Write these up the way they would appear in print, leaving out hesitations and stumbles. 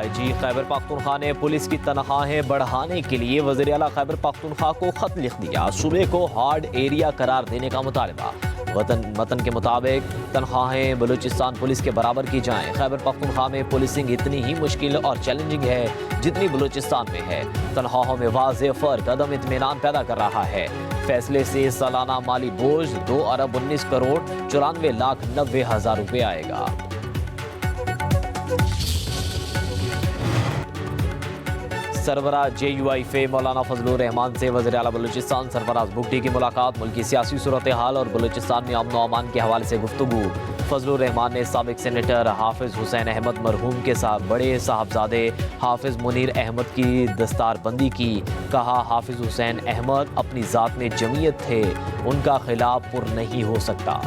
آئی جی خیبر پختونخوا نے پولیس کی تنخواہیں بڑھانے کے لیے وزیر اعلیٰ خیبر پختونخوا کو خط لکھ دیا. صوبے کو ہارڈ ایریا قرار دینے کا مطالبہ. متن کے مطابق تنخواہیں بلوچستان پولیس کے برابر کی جائیں. خیبر پختونخوا میں پولیسنگ اتنی ہی مشکل اور چیلنجنگ ہے جتنی بلوچستان میں ہے. تنخواہوں میں واضح فرق عدم اطمینان پیدا کر رہا ہے. فیصلے سے سالانہ مالی بوجھ 2 ارب 19 کروڑ 94,90,000 روپے آئے گا. سربراہ JUIF مولانا فضل الرحمان سے وزیر اعلیٰ بلوچستان سرفراز بگٹی کی ملاقات. ملکی سیاسی صورتحال اور بلوچستان میں امن و امان کے حوالے سے گفتگو. فضل الرحمان نے سابق سینیٹر حافظ حسین احمد مرحوم کے ساتھ بڑے صاحبزادے حافظ منیر احمد کی دستار بندی کی. کہا حافظ حسین احمد اپنی ذات میں جمعیت تھے, ان کا خلاف پر نہیں ہو سکتا.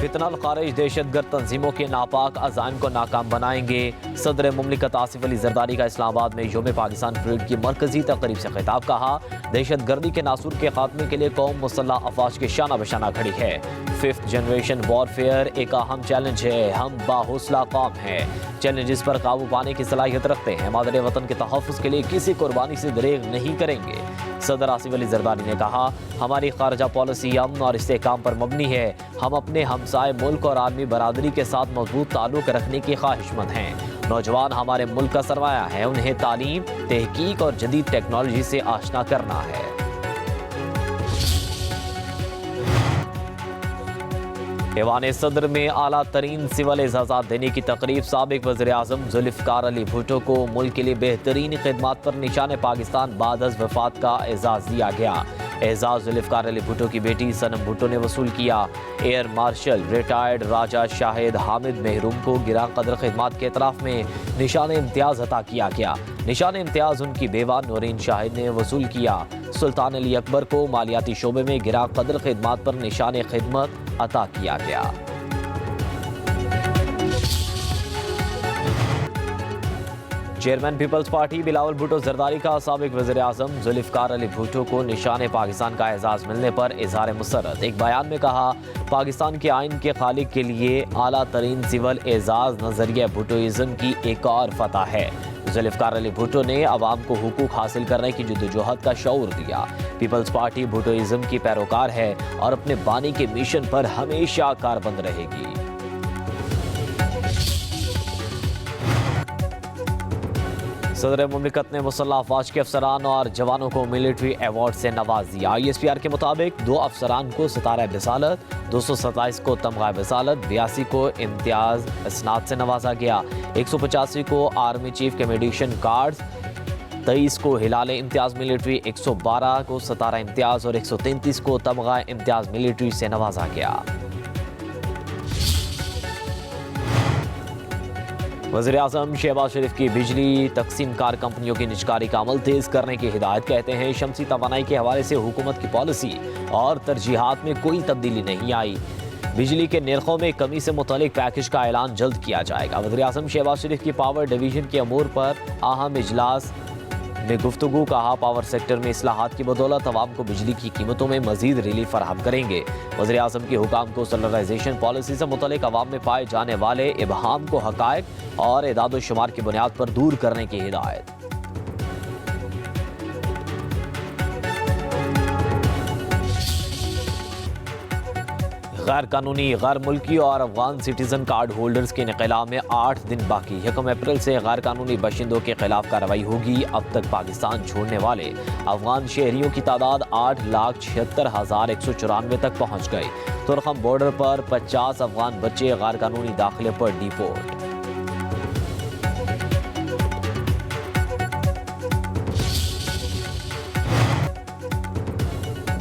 فتنہ الخارج دہشت گرد تنظیموں کے ناپاک عزائم کو ناکام بنائیں گے. صدر مملکت آصف علی زرداری کا اسلام آباد میں یوم پاکستان پریڈ کی مرکزی تقریب سے خطاب. کہا دہشت گردی کے ناسور کے خاتمے کے لیے قوم مسلح افواج کے شانہ بشانہ کھڑی ہے. 5th جنریشن وارفیئر ایک اہم چیلنج ہے. ہم باحوصلہ قوم ہیں, چیلنجز پر قابو پانے کی صلاحیت رکھتے ہیں. مادر وطن کے تحفظ کے لیے کسی قربانی سے دریغ نہیں کریں گے. صدر آصف علی زرداری نے کہا ہماری خارجہ پالیسی امن اور استحکام پر مبنی ہے. ہم اپنے ہمسائے ملک اور عالمی برادری کے ساتھ مضبوط تعلق رکھنے کی خواہش مند ہیں. نوجوان ہمارے ملک کا سرمایہ ہے, انہیں تعلیم, تحقیق اور جدید ٹیکنالوجی سے آشنا کرنا ہے. ایوان صدر میں اعلیٰ ترین سول اعزازات دینے کی تقریب. سابق وزیر اعظم ذوالفقار علی بھٹو کو ملک کے لیے بہترین خدمات پر نشان پاکستان بعد از وفات کا اعزاز دیا گیا. اعزاز ذوالفقار علی بھٹو کی بیٹی صنم بھٹو نے وصول کیا. ایئر مارشل ریٹائرڈ راجہ شاہد حامد محروم کو گراں قدر خدمات کے اعتراف میں نشان امتیاز عطا کیا گیا. نشان امتیاز ان کی بیوہ نورین شاہد نے وصول کیا. سلطان علی اکبر کو مالیاتی شعبے میں گراں قدر خدمات پر نشان خدمت عطا کیا گیا. چیئرمین پیپلز پارٹی بلاول بھٹو زرداری کا سابق وزیر اعظم ذوالفقار علی بھٹو کو نشان پاکستان کا اعزاز ملنے پر اظہار مسرت. ایک بیان میں کہا پاکستان کے آئین کے خالق کے لیے اعلیٰ ترین سول اعزاز نظریہ بھٹوئزم کی ایک اور فتح ہے. ذوالفقار علی بھٹو نے عوام کو حقوق حاصل کرنے کی جدوجہد کا شعور دیا. پیپلز پارٹی بھٹوئزم کی پیروکار ہے اور اپنے بانی کے مشن پر ہمیشہ کاربند رہے گی. صدر مملکت نے مسلح افواج کے افسران اور جوانوں کو ملٹری ایوارڈ سے نواز دیا. ISPR کے مطابق 2 افسران کو ستارہ بسالت, 227 کو تمغہ بسالت, 82 کو امتیاز اسناد سے نوازا گیا, 185 کو آرمی چیف کمیڈیشن کارڈز, 23 کو ہلال امتیاز ملٹری, 112 کو ستارہ امتیاز اور 133 کو تمغہ امتیاز ملٹری سے نوازا گیا. وزیر اعظم شہباز شریف کی بجلی تقسیم کار کمپنیوں کی نجکاری کا عمل تیز کرنے کی ہدایت. کہتے ہیں شمسی توانائی کے حوالے سے حکومت کی پالیسی اور ترجیحات میں کوئی تبدیلی نہیں آئی. بجلی کے نرخوں میں کمی سے متعلق پیکج کا اعلان جلد کیا جائے گا. وزیر اعظم شہباز شریف کی پاور ڈویژن کے امور پر اہم اجلاس میں گفتگو. کہا پاور سیکٹر میں اصلاحات کی بدولت عوام کو بجلی کی قیمتوں میں مزید ریلیف فراہم کریں گے. وزیر اعظم کے حکام کو سولرائزیشن پالیسی سے متعلق عوام میں پائے جانے والے ابہام کو حقائق اور اعداد و شمار کی بنیاد پر دور کرنے کی ہدایت. غیر قانونی, غیر ملکی اور افغان سٹیزن کارڈ ہولڈرز کے انخلا میں 8 دن باقی. 1 اپریل سے غیر قانونی باشندوں کے خلاف کارروائی ہوگی. اب تک پاکستان چھوڑنے والے افغان شہریوں کی تعداد 8,76,194 تک پہنچ گئی. ترخم بارڈر پر 50 افغان بچے غیر قانونی داخلے پر ڈیپورٹ.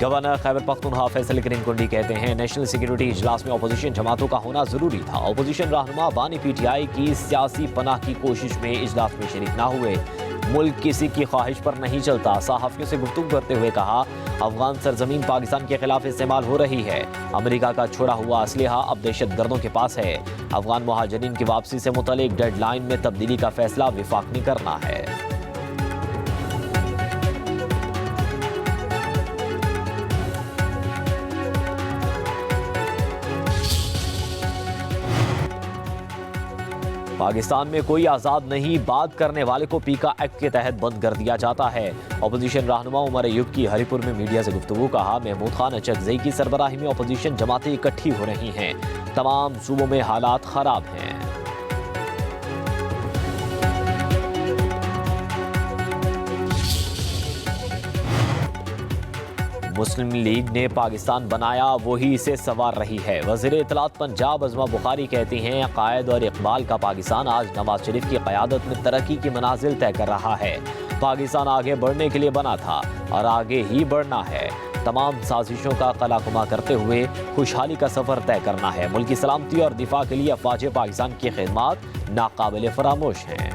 گورنر خیبر پختونخوا فیصل کریم کنڈی کہتے ہیں نیشنل سیکیورٹی اجلاس میں اپوزیشن جماعتوں کا ہونا ضروری تھا. اپوزیشن رہنما بانی PTI کی سیاسی پناہ کی کوشش میں اجلاس میں شریک نہ ہوئے. ملک کسی کی خواہش پر نہیں چلتا. صحافیوں سے گفتگو کرتے ہوئے کہا افغان سرزمین پاکستان کے خلاف استعمال ہو رہی ہے. امریکہ کا چھوڑا ہوا اسلحہ اب دہشت گردوں کے پاس ہے. افغان مہاجرین کی واپسی سے متعلق ڈیڈ لائن میں تبدیلی کا فیصلہ وفاق نے کرنا ہے. پاکستان میں کوئی آزاد نہیں، بات کرنے والے کو پیکا ایکٹ کے تحت بند کر دیا جاتا ہے۔ اپوزیشن رہنما عمر ایوب کی ہری پور میں میڈیا سے گفتگو، کہا محمود خان اچکزئی کی سربراہی میں اپوزیشن جماعتیں اکٹھی ہو رہی ہیں، تمام صوبوں میں حالات خراب ہیں۔ مسلم لیگ نے پاکستان بنایا، وہی اسے سنوار رہی ہے۔ وزیر اطلاعات پنجاب عظمیٰ بخاری کہتی ہیں، عقائد اور اقبال کا پاکستان آج نواز شریف کی قیادت میں ترقی کی منازل طے کر رہا ہے۔ پاکستان آگے بڑھنے کے لیے بنا تھا اور آگے ہی بڑھنا ہے۔ تمام سازشوں کا قلع کما کرتے ہوئے خوشحالی کا سفر طے کرنا ہے۔ ملک کی سلامتی اور دفاع کے لیے افواج پاکستان کی خدمات ناقابل فراموش ہیں۔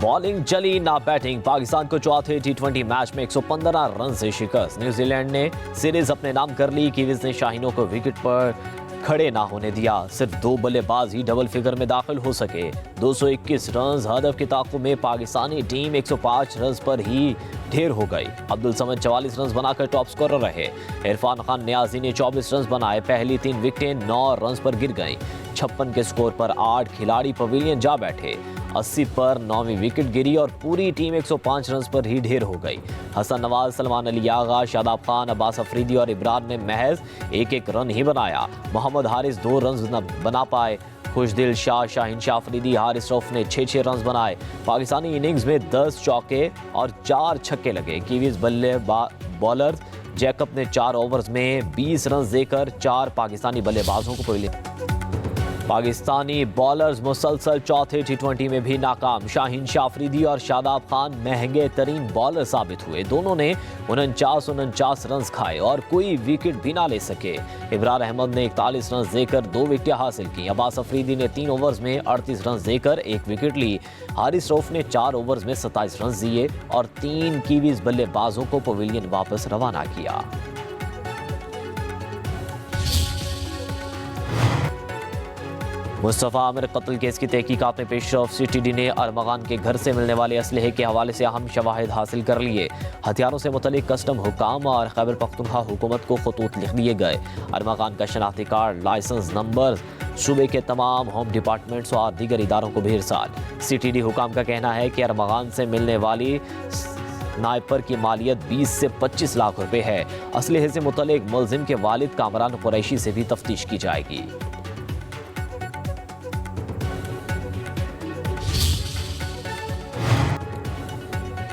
بالنگ چلی نہ بیٹنگ، پاکستان کو چوتھے ٹی20 میچ میں 115 رن سے شکست۔ نیوزی لینڈ نے سیریز اپنے نام کر لی، کیویز نے شاہینوں کو وکٹ پر کھڑے نہ ہونے دیا، صرف 2 بلے باز ہی ڈبل فگر میں داخل ہو سکے۔ 221 رنز ہدف کے تعاقب میں پاکستانی ٹیم 105 رنز پر ہی ڈھیر ہو گئی۔ عبدالصمد 44 رنز بنا کر ٹاپ سکورر رہے۔ عرفان خان نیازی نے 24 رنز بنائے، پہلی 3 وکٹیں 9 رنز پر گر گئیں۔ 56 کے سکور پر 8 کھلاڑی پویلین جا بیٹھے۔ 80 پر 9ویں وکٹ گری اور پوری ٹیم 105 رنز پر ہی ڈھیر ہو گئی۔ حسن نواز، سلمان علی آغا، شاداب خان، عباس افریدی اور عمران نے محض 1 رن ہی بنایا۔ محمد حارث 2 رنز نہ بنا پائے۔ خوشدل شاہ، شاہین شاہ افریدی، حارث رؤف نے 6 رنز بنائے۔ پاکستانی اننگز میں 10 چوکے اور 4 چھکے لگے۔ کیویز بلے بالر جیکب نے 4 اوورز میں 20 رنز دے کر 4 پاکستانی بلے بازوں کو پویلین۔ پاکستانی بالرز مسلسل چوتھے ٹی20 میں بھی ناکام۔ شاہین شاہ افریدی اور شاداب خان مہنگے ترین بالر ثابت ہوئے، دونوں نے 49 رنز کھائے اور کوئی وکٹ بھی نہ لے سکے۔ ابرار احمد نے 41 رنز دے کر 2 وکٹیں حاصل کی۔ عباس افریدی نے 3 اوورز میں 38 رنز دے کر 1 وکٹ لی۔ حارث رؤف نے 4 اوورز میں 27 رنز دیے اور 3 کیویز بلے بازوں کو پویلین واپس روانہ کیا۔ مصطفیٰ عامر قتل کیس کی تحقیقات میں پیش رفت، سی ٹی ڈی نے ارمغان کے گھر سے ملنے والے اسلحے کے حوالے سے اہم شواہد حاصل کر لیے۔ ہتھیاروں سے متعلق کسٹم حکام اور خیبر پختونخوا حکومت کو خطوط لکھ دیے گئے۔ ارمغان کا شناختی کارڈ، لائسنس نمبر صوبے کے تمام ہوم ڈپارٹمنٹس اور دیگر اداروں کو بھی ارسال۔ سی ٹی ڈی حکام کا کہنا ہے کہ ارمغان سے ملنے والی سنائپر کی مالیت 20 سے 25 لاکھ روپے ہے۔ اسلحے سے متعلق ملزم کے والد کامران قریشی سے بھی تفتیش کی جائے گی۔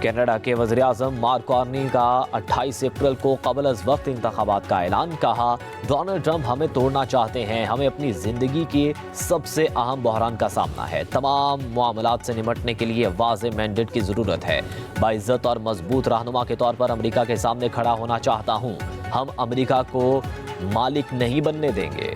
کینیڈا کے وزیر اعظم مارک کارنی کا 28 اپریل کو قبل از وقت انتخابات کا اعلان، کہا ڈونلڈ ٹرمپ ہمیں توڑنا چاہتے ہیں، ہمیں اپنی زندگی کے سب سے اہم بحران کا سامنا ہے، تمام معاملات سے نمٹنے کے لیے واضح مینڈیٹ کی ضرورت ہے، باعزت اور مضبوط رہنما کے طور پر امریکہ کے سامنے کھڑا ہونا چاہتا ہوں، ہم امریکہ کو مالک نہیں بننے دیں گے۔